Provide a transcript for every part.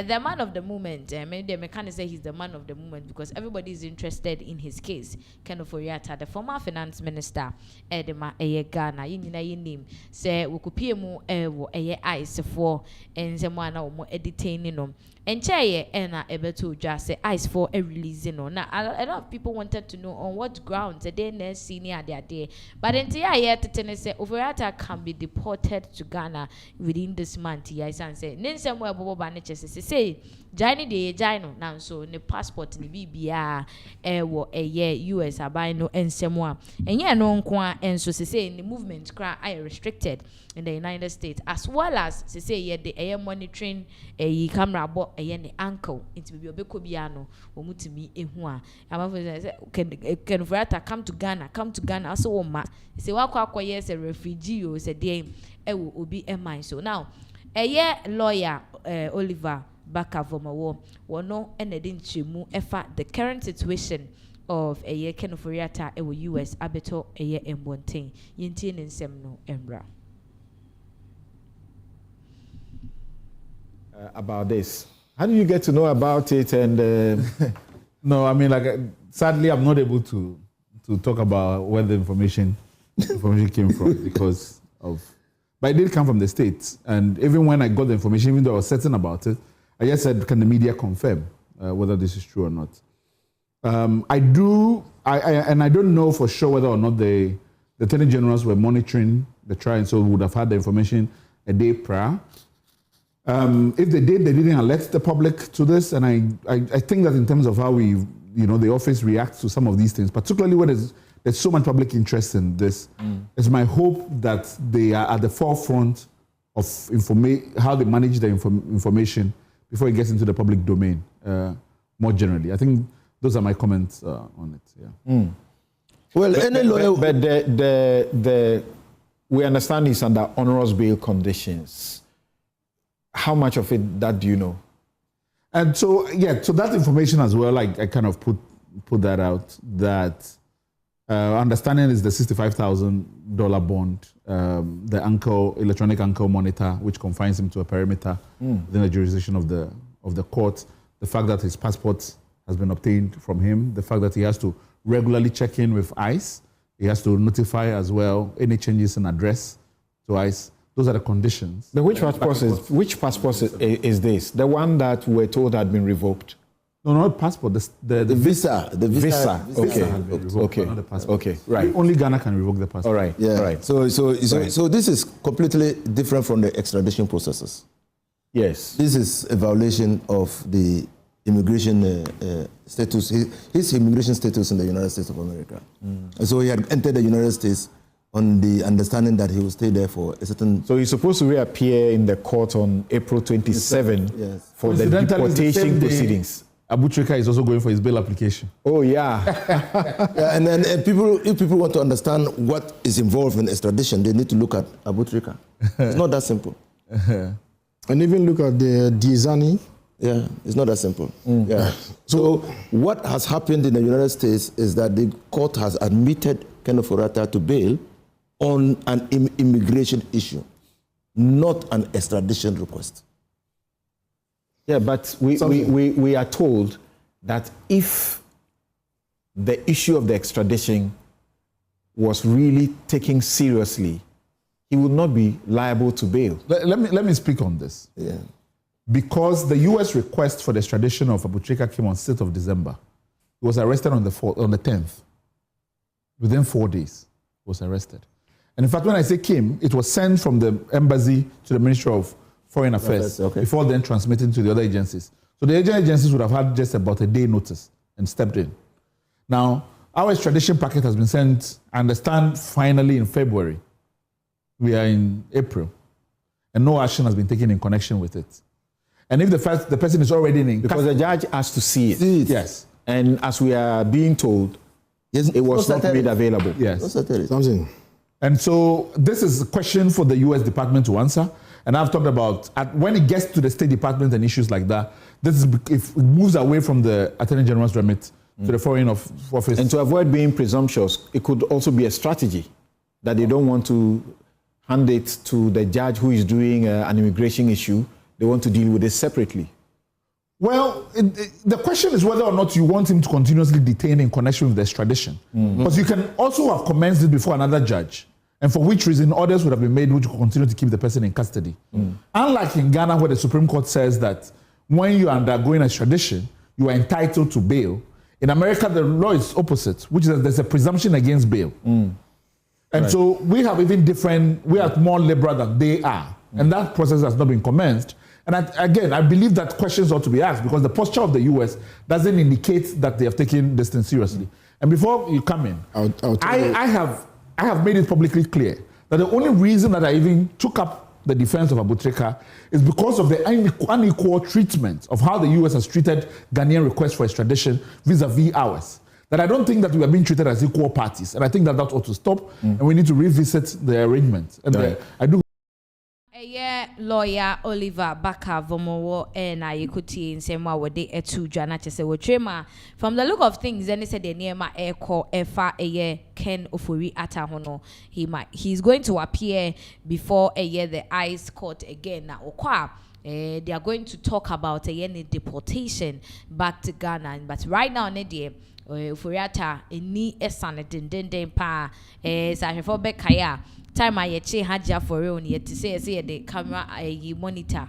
The man of the moment, maybe I can't say he's the man of the moment because everybody is interested in his case. Ofori Atta, the former finance minister, Edema Ghana, you name, say we could pay more ice for and someone more editing them. And chair and able to just say ice for a release. Now a lot of people wanted to know on what grounds they next senior their day. But until I hear to say Ofori Atta can be deported to Ghana within this month. Yes, and say then somewhere Bobo Baniches say Jani de Jino now so the passport ni BBA wo a year US abino and semwa and yeah no kwa and so say in the movement cry are restricted in the United States as well as say yeah the air monitoring a camera bo a the ankle it will be obekobiano or mutimi ehua can Ofori Atta come to Ghana also ma say wa yes a refugee or say day will be a mine so now a year lawyer Oliver Baka from a war no and didn't chimu efa the current situation of a year Ofori Atta US abeto a year embontain yintin in semno embra about this. How do you get to know about it? And no, I mean, like, sadly, I'm not able to talk about where the information came from because of. But it did come from the States, and even when I got the information, even though I was certain about it, I just said, "Can the media confirm whether this is true or not?" I don't know for sure whether or not the Attorney Generals were monitoring the trial, and so would have had the information a day prior. If they did, they didn't alert the public to this, and I think that in terms of how the office reacts to some of these things, particularly when there's so much public interest in this, it's my hope that they are at the forefront of how they manage the information before it gets into the public domain. More generally, I think those are my comments on it. Yeah. Well, any lawyer, but we understand it's under onerous bail conditions. How much of it that do you know? And so so that information as well, I kind of put that out. That understanding is the $65,000 bond, the electronic ankle monitor, which confines him to a perimeter within the jurisdiction of the court. The fact that his passport has been obtained from him. The fact that he has to regularly check in with ICE. He has to notify as well any changes in address to ICE. Those are the conditions. But which passport is this? The one that we're told had been revoked? No, not passport. The visa. The visa. Okay. Not the passport. Okay. Right. Only Ghana can revoke the passport. All right. Yeah. All right. So this is completely different from the extradition processes. Yes. This is a violation of the immigration status. His immigration status in the United States of America. And so he had entered the United States on the understanding that he will stay there for a certain... So he's supposed to reappear in the court on April 27 for the deportation proceedings. Abutrika is also going for his bail application. Oh, yeah. Yeah, and if people want to understand what is involved in extradition, they need to look at Abutrika. It's not that simple. And even look at the Dizani. Yeah, it's not that simple. Yeah. So what has happened in the United States is that the court has admitted Ofori Atta to bail on an immigration issue, not an extradition request. Yeah, but we are told that if the issue of the extradition was really taken seriously, he would not be liable to bail. Let me speak on this. Yeah. Because the U.S. request for the extradition of Abutrika came on 6th of December. He was arrested on the 10th. Within 4 days, he was arrested. And in fact, when I say came, it was sent from the embassy to the Ministry of Foreign Affairs before then transmitting to the other agencies. So the agencies would have had just about a day notice and stepped in. Now, our extradition packet has been sent, I understand, finally in February. We are in April. And no action has been taken in connection with it. And if the person is already in... Because the judge has to see it. Yes. And as we are being told, it was not made available. Yes. Something. And so this is a question for the U.S. Department to answer. And I've talked about when it gets to the State Department and issues like that, if it moves away from the Attorney General's remit to the Foreign Office. And to avoid being presumptuous, it could also be a strategy that they don't want to hand it to the judge who is doing an immigration issue. They want to deal with it separately. Well, the question is whether or not you want him to continuously detain in connection with the extradition. Because you can also have commenced it before another judge, and for which reason orders would have been made which will continue to keep the person in custody. Unlike in Ghana, where the Supreme Court says that when you are undergoing extradition, you are entitled to bail. In America, the law is opposite, which is that there's a presumption against bail. And so we have we are more liberal than they are. And that process has not been commenced. And I believe that questions ought to be asked because the posture of the U.S. doesn't indicate that they have taken this thing seriously. And before you come in, I have made it publicly clear that the only reason that I even took up the defense of Abutrika is because of the unequal treatment of how the U.S. has treated Ghanaian requests for extradition vis-a-vis ours. That I don't think that we are being treated as equal parties. And I think that ought to stop. And we need to revisit the arrangement. And I do. Lawyer Oliver Baka Vomowo and Ayekuti in Sema Wade Etu Jana Chese Wotrema. From the look of things, then he said the name Eko Efa Ken Ofori Atta Hono. He's going to appear before the ICE court again. Now Okwa. They are going to talk about any deportation back to Ghana. But right now, Nedie Ofori Atta ni esane den pa Sahefo Bekaya. Time I che haja for real yet to say the camera monitor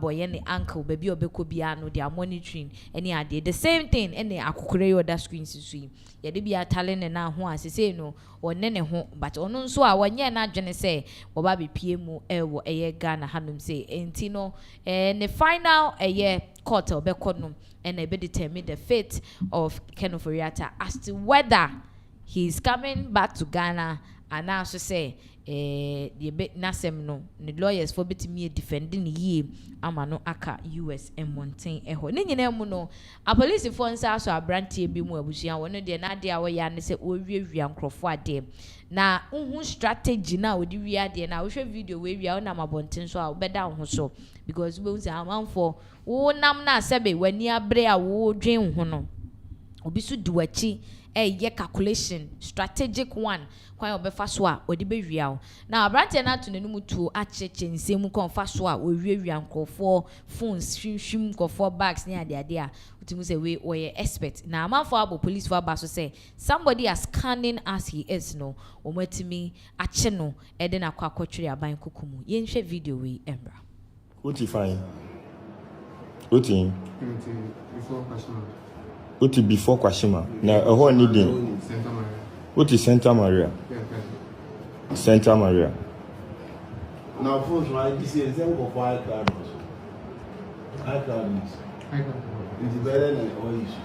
boy and the ankle baby obeko biano they are monitoring any idea the same thing any akukure other screens to swim ye de bia talent na ho asese no onene ho but ono nso a wanye na adwene say oba be pie mu ewo Ghana hanum say enti no the final court obeko no and be determine the fate of Ken Ofori Atta as to whether he's coming back to Ghana. And now she say the bit nasem no the lawyers for betimi defending ye amano aka US and Mountain eho ni nyina mu no a police for nsa so abrantie bi mu abusua wono de na de awo ya ne se owiewia nkrofo ade na unhu strategy na odi wia de na wo hwe video we wia na mabonten so a obeda ho so because we say amanfo wo nam na sebe wani abre a wo dwen ho no obi so duachi calculation strategic one kwan obefa so a odi be wia na abrante na to nenu mutu acheche nsemu kon fa so a owiewia nkofo phones hwim nkofo bags ne ade a utimu say we oye expert na amanfo abo police for aba so say somebody as cunning as he is no omatimi ache no ede na kwakotwere aban kokumu ye nhwe video we embra Uti fine Uti before question Uti before Kwashima. Now, a whole needing. Uti Santa Maria. Santa Maria. Now, first, this is a of high card. It's better than all issue.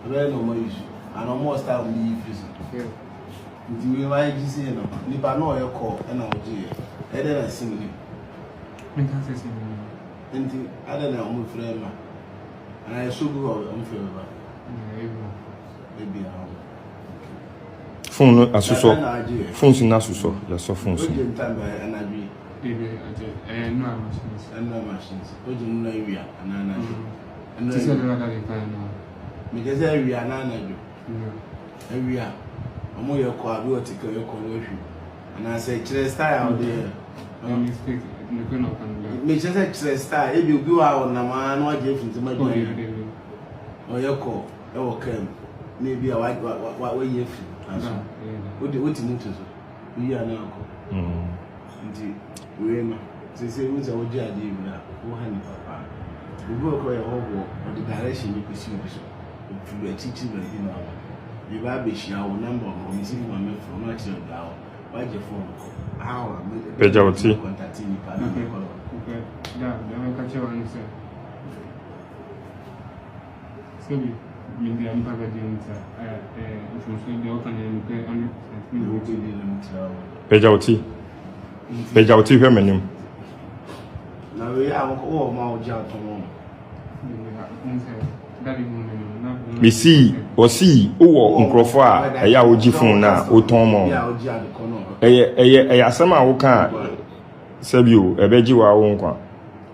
Better than more issue. And almost time we use it. It's we like this, you know. Nipa no your call and I'll do it. I didn't sing it. And other than my friend. And I so good on favor. Maybe phone asuso. Phones in asuso. Yes, so phones. Time by an agree. No machines. And no machines. What you know area and an agree. And This is another kind now. because area and an agree. Area. I'm more your car, you take your conversion. And I say, style out there. Mistake. Make sure style. If you go out on a man, what you think to my or your call, or come. Maybe a white what way you feel. What you need to do? We are now. Indeed, we know. They say, who's our idea? Who hand papa? We go across your whole or the direction you pursue. If you are teaching, you know, you buy a share number or you see one from much of down. Why your phone? How Pejauti. contacting you? Okay. Yeah, I catch you on say. So we the impact of the information the open Pejauti. Pejauti hwe menim. Now we are all more job tomorrow. Misi osi wo nkrofo a eya oji phone na oton mo. Eye asema a wo kan sabio ebeji wa wo nkwa.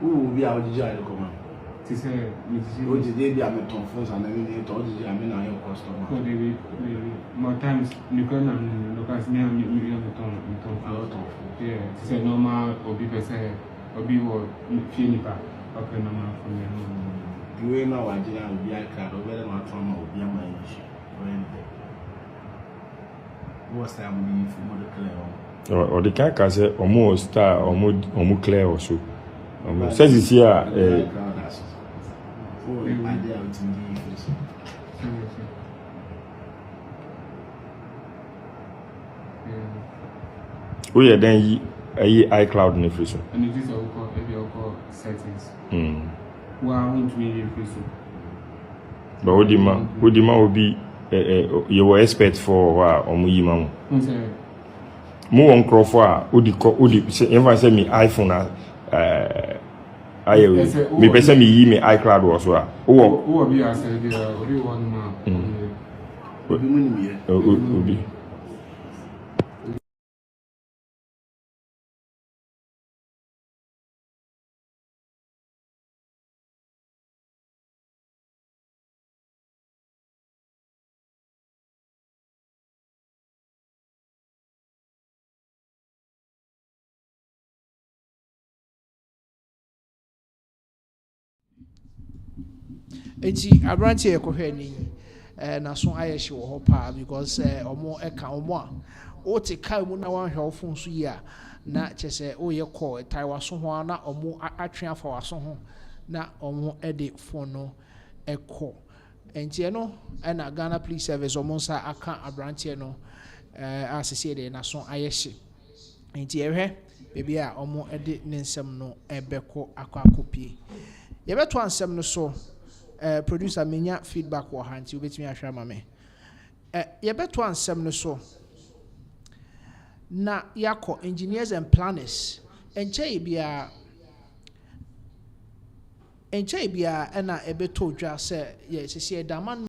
Who be our judge come? To say What did they be a meton phones and then they told you I mean I your customer. so they more times you can look as me and million ton. Yeah, to say normal or be per se or be or finipa. Okay, no man for me. The way now I did not be a card or whether my trauma will be a my issue. What's that mean for Mother Claire? Or the car can say almost star or clear or so. Says it's here. Idea of we are then iCloud in the freezer. And it is our settings. Wow, into me in freezer. But Udima will be you were expert for Omuyimam. More on Crawford, Udi, ever send me iPhone. Me person me iCloud was what? Oh, be I said, only one man. Ubi. Enti abranti ekohwe ni na so ayeshi wo ho pa because omo eka omo a o te kai mu na wan hwe ofun so yi a na chese o ye call taiwa so ho na omo atwe afa wa so ho na omo e de phone no ekọ enti no na Ghana Police Service omo nsa aka abranti no asese de na so ayeshi enti ehwe bebi a omo e de ne nsem no ebekọ akopie ye beto ansem no so producer menya feedback wo hanti obetimi ahwa ma me ye beto ansem no so na yakọ engineers and planners enche bia na ebeto dwa se ye sese da man